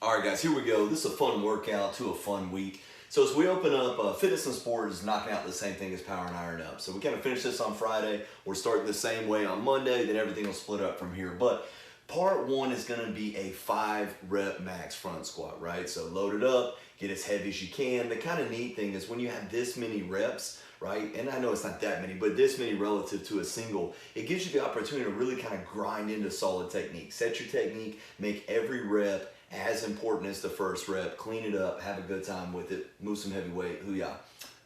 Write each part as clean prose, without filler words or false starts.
All right, guys, here we go. This is a fun workout to a fun week. So as we open up, fitness and sport is knocking out the same thing as power and iron up. So we kind of finished this on Friday. We're starting the same way on Monday, then everything will split up from here. But part one is gonna be a 5-rep max front squat, right? So load it up, get as heavy as you can. The kind of neat thing is when you have this many reps, right? And I know it's not that many, but this many relative to a single, it gives you the opportunity to really kind of grind into solid technique. Set your technique, make every rep as important as the first rep, clean it up, have a good time with it, move some heavy weight, hoo-yah.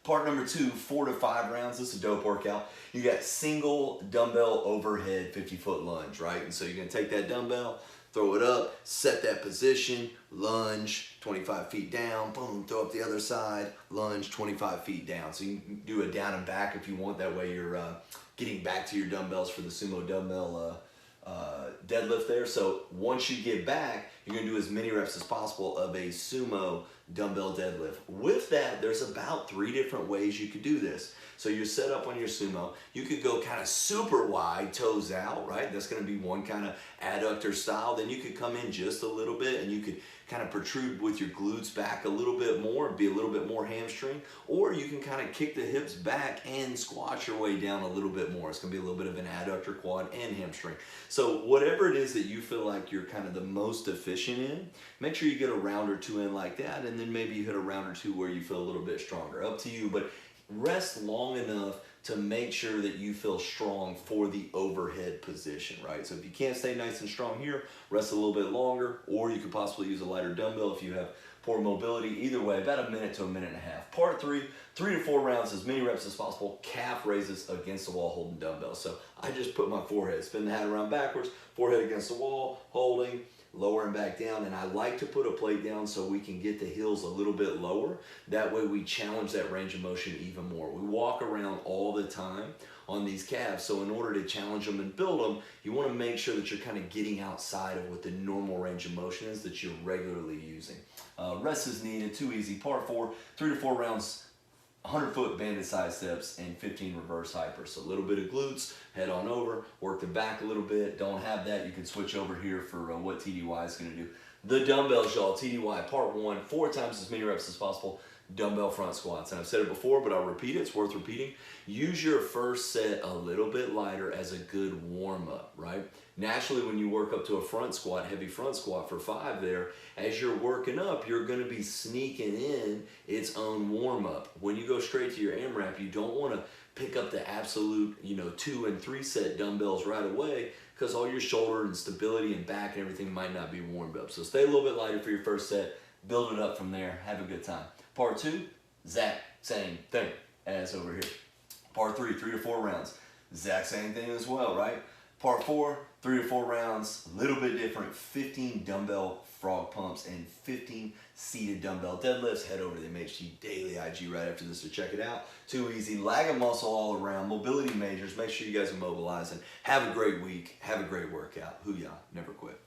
Part number 2, 4 to 5 rounds. This is a dope workout. You got single dumbbell overhead 50-foot lunge, right? And so you're gonna take that dumbbell, throw it up, set that position, lunge 25 feet down, boom, throw up the other side, lunge 25 feet down. So you can do a down and back if you want. That way you're getting back to your dumbbells for the sumo dumbbell deadlift there. So once you get back, you're gonna do as many reps as possible of a sumo dumbbell deadlift. With that, there's about 3 different ways you could do this. So you're set up on your sumo. You could go kind of super wide, toes out, right? That's gonna be one kind of adductor style. Then you could come in just a little bit and you could kind of protrude with your glutes back a little bit more, be a little bit more hamstring, or you can kind of kick the hips back and squat your way down a little bit more. It's gonna be a little bit of an adductor, quad, and hamstring. So whatever it is that you feel like you're kind of the most efficient in, make sure you get a round or 2 in like that, and then maybe you hit a round or 2 where you feel a little bit stronger. Up to you, but rest long enough to make sure that you feel strong for the overhead position, right? So if you can't stay nice and strong here, rest a little bit longer, or you could possibly use a lighter dumbbell if you have poor mobility. Either way, about a minute to a minute and a half. Part 3, 3 to 4 rounds, as many reps as possible, calf raises against the wall holding dumbbells. So I just put my forehead, spin the hat around backwards, forehead against the wall, holding, lower and back down, and I like to put a plate down so we can get the heels a little bit lower. That way we challenge that range of motion even more. We walk around all the time on these calves, so in order to challenge them and build them, you want to make sure that you're kind of getting outside of what the normal range of motion is that you're regularly using. Rest is needed, too easy. Part 4, 3 to 4 rounds, 100-foot banded side steps and 15 reverse hypers. So a little bit of glutes, head on over, work the back a little bit. Don't have that, you can switch over here for what TDY is gonna do. The dumbbells, y'all, TDY, part 1, 4 times as many reps as possible, dumbbell front squats. And I've said it before, but I'll repeat it, it's worth repeating. Use your first set a little bit lighter as a good warm up, right? Naturally, when you work up to a front squat, heavy front squat for 5 there, as you're working up, you're gonna be sneaking in its own warm up. When you go straight to your AMRAP, you don't wanna pick up the absolute, 2 and 3 set dumbbells right away, because all your shoulder and stability and back and everything might not be warmed up. So stay a little bit lighter for your first set, build it up from there, have a good time. Part 2, exact same thing as over here. Part 3, 3 to 4 rounds, exact same thing as well, right? Part 4, 3 to 4 rounds, a little bit different, 15 dumbbell frog pumps and 15 seated dumbbell deadlifts. Head over to the MHT Daily IG right after this to check it out. Too easy, lag of muscle all around, mobility majors. Make sure you guys are mobilizing. Have a great week, have a great workout. Hoo-yah, never quit.